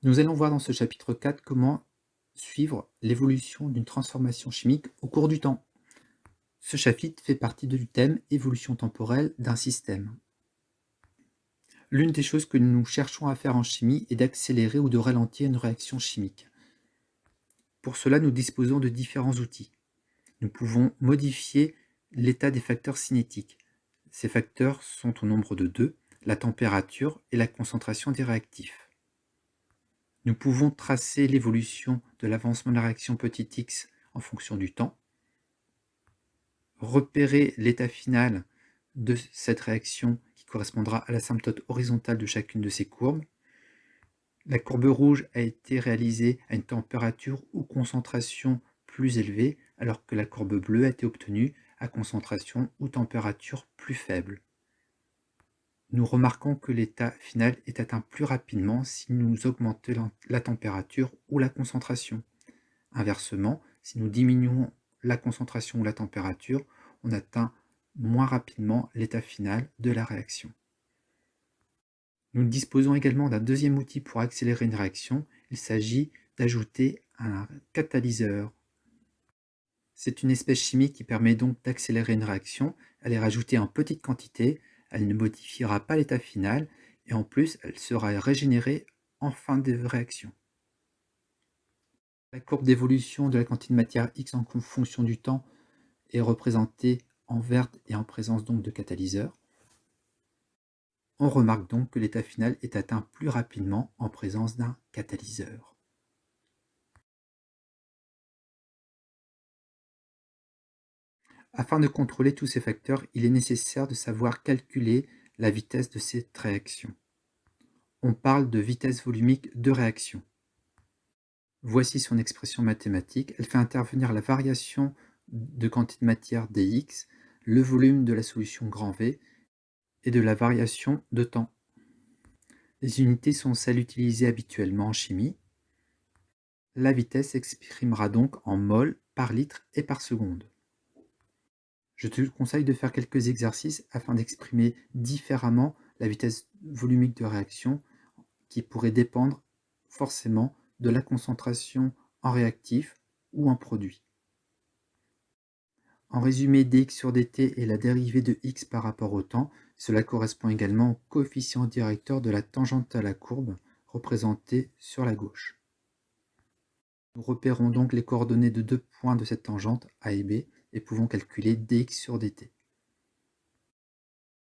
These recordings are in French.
Nous allons voir dans ce chapitre 4 comment suivre l'évolution d'une transformation chimique au cours du temps. Ce chapitre fait partie du thème évolution temporelle d'un système. L'une des choses que nous cherchons à faire en chimie est d'accélérer ou de ralentir une réaction chimique. Pour cela, nous disposons de différents outils. Nous pouvons modifier l'état des facteurs cinétiques. Ces facteurs sont au nombre de deux, la température et la concentration des réactifs. Nous pouvons tracer l'évolution de l'avancement de la réaction petit x en fonction du temps, repérer l'état final de cette réaction qui correspondra à l'asymptote horizontale de chacune de ces courbes. La courbe rouge a été réalisée à une température ou concentration plus élevée, alors que la courbe bleue a été obtenue à concentration ou température plus faible. Nous remarquons que l'état final est atteint plus rapidement si nous augmentons la température ou la concentration. Inversement, si nous diminuons la concentration ou la température, on atteint moins rapidement l'état final de la réaction. Nous disposons également d'un deuxième outil pour accélérer une réaction. Il s'agit d'ajouter un catalyseur. C'est une espèce chimique qui permet donc d'accélérer une réaction. Elle est rajoutée en petite quantité, elle ne modifiera pas l'état final et en plus elle sera régénérée en fin de réaction. La courbe d'évolution de la quantité de matière X en fonction du temps est représentée en verte et en présence donc de catalyseurs. On remarque donc que l'état final est atteint plus rapidement en présence d'un catalyseur. Afin de contrôler tous ces facteurs, il est nécessaire de savoir calculer la vitesse de cette réaction. On parle de vitesse volumique de réaction. Voici son expression mathématique. Elle fait intervenir la variation de quantité de matière dx, le volume de la solution grand V et de la variation de temps. Les unités sont celles utilisées habituellement en chimie. La vitesse s'exprimera donc en mol par litre et par seconde. Je te conseille de faire quelques exercices afin d'exprimer différemment la vitesse volumique de réaction qui pourrait dépendre forcément de la concentration en réactif ou en produit. En résumé, dx sur dt est la dérivée de x par rapport au temps. Cela correspond également au coefficient directeur de la tangente à la courbe, représentée sur la gauche. Nous repérons donc les coordonnées de deux points de cette tangente, A et B, et pouvons calculer dx sur dt.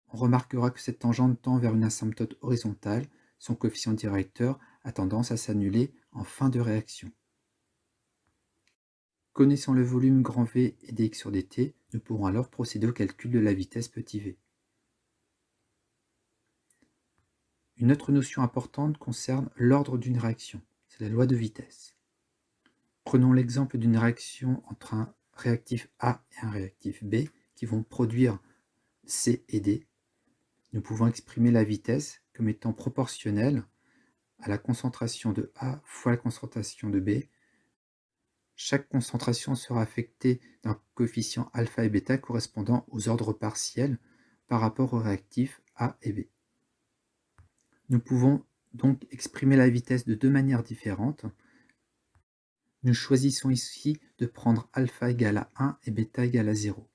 On remarquera que cette tangente tend vers une asymptote horizontale. Son coefficient directeur a tendance à s'annuler en fin de réaction. Connaissant le volume grand V et dx sur dt, nous pourrons alors procéder au calcul de la vitesse petit v. Une autre notion importante concerne l'ordre d'une réaction, c'est la loi de vitesse. Prenons l'exemple d'une réaction entre un réactif A et un réactif B qui vont produire C et D. Nous pouvons exprimer la vitesse comme étant proportionnelle à la concentration de A fois la concentration de B. Chaque concentration sera affectée d'un coefficient alpha et bêta correspondant aux ordres partiels par rapport aux réactifs A et B. Nous pouvons donc exprimer la vitesse de deux manières différentes. Nous choisissons ici de prendre alpha égale à 1 et bêta égale à 0.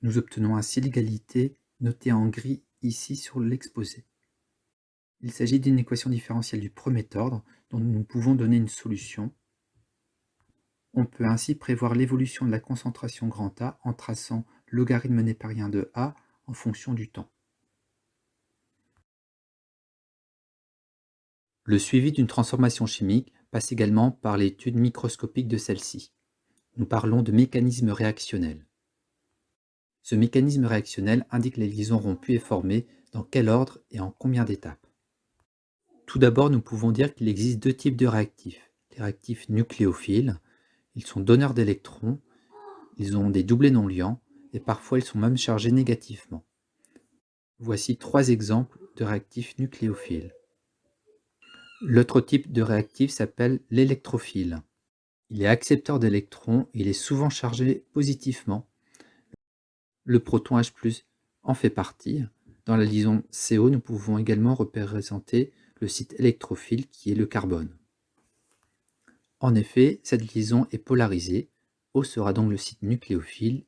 Nous obtenons ainsi l'égalité notée en gris ici sur l'exposé. Il s'agit d'une équation différentielle du premier ordre dont nous pouvons donner une solution. On peut ainsi prévoir l'évolution de la concentration grand A en traçant logarithme népérien de A en fonction du temps. Le suivi d'une transformation chimique passe également par l'étude microscopique de celle-ci. Nous parlons de mécanisme réactionnel. Ce mécanisme réactionnel indique les liaisons rompues et formées, dans quel ordre et en combien d'étapes. Tout d'abord, nous pouvons dire qu'il existe deux types de réactifs. Les réactifs nucléophiles, ils sont donneurs d'électrons, ils ont des doublés non liants, et parfois ils sont même chargés négativement. Voici trois exemples de réactifs nucléophiles. L'autre type de réactif s'appelle l'électrophile. Il est accepteur d'électrons et il est souvent chargé positivement. Le proton H+ en fait partie. Dans la liaison CO, nous pouvons également représenter le site électrophile qui est le carbone. En effet, cette liaison est polarisée. O sera donc le site nucléophile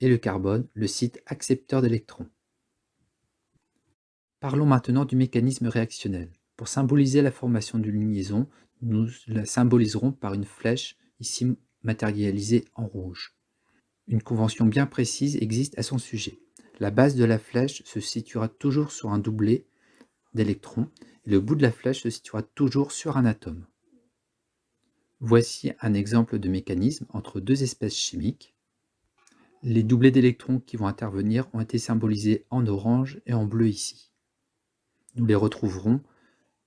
et le carbone le site accepteur d'électrons. Parlons maintenant du mécanisme réactionnel. Pour symboliser la formation d'une liaison, nous la symboliserons par une flèche, ici matérialisée en rouge. Une convention bien précise existe à son sujet. La base de la flèche se situera toujours sur un doublet d'électrons et le bout de la flèche se situera toujours sur un atome. Voici un exemple de mécanisme entre deux espèces chimiques. Les doublets d'électrons qui vont intervenir ont été symbolisés en orange et en bleu ici. Nous les retrouverons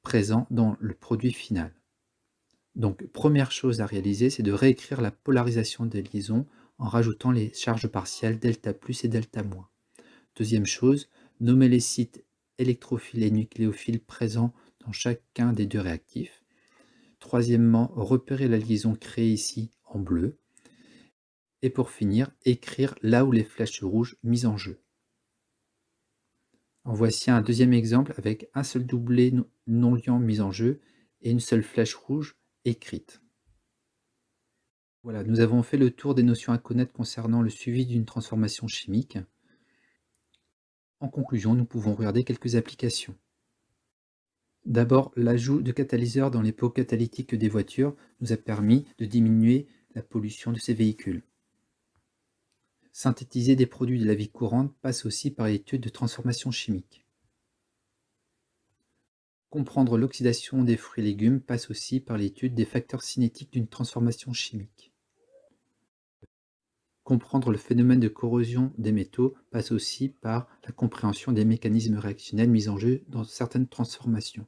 présents dans le produit final. Donc, première chose à réaliser, c'est de réécrire la polarisation des liaisons en rajoutant les charges partielles delta plus et delta moins. Deuxième chose, nommer les sites électrophiles et nucléophiles présents dans chacun des deux réactifs. Troisièmement, repérer la liaison créée ici en bleu. Et pour finir, écrire là où les flèches rouges mises en jeu. En voici un deuxième exemple avec un seul doublet non liant mis en jeu et une seule flèche rouge écrite. Voilà, nous avons fait le tour des notions à connaître concernant le suivi d'une transformation chimique. En conclusion, nous pouvons regarder quelques applications. D'abord, l'ajout de catalyseurs dans les pots catalytiques des voitures nous a permis de diminuer la pollution de ces véhicules. Synthétiser des produits de la vie courante passe aussi par l'étude de transformation chimique. Comprendre l'oxydation des fruits et légumes passe aussi par l'étude des facteurs cinétiques d'une transformation chimique. Comprendre le phénomène de corrosion des métaux passe aussi par la compréhension des mécanismes réactionnels mis en jeu dans certaines transformations.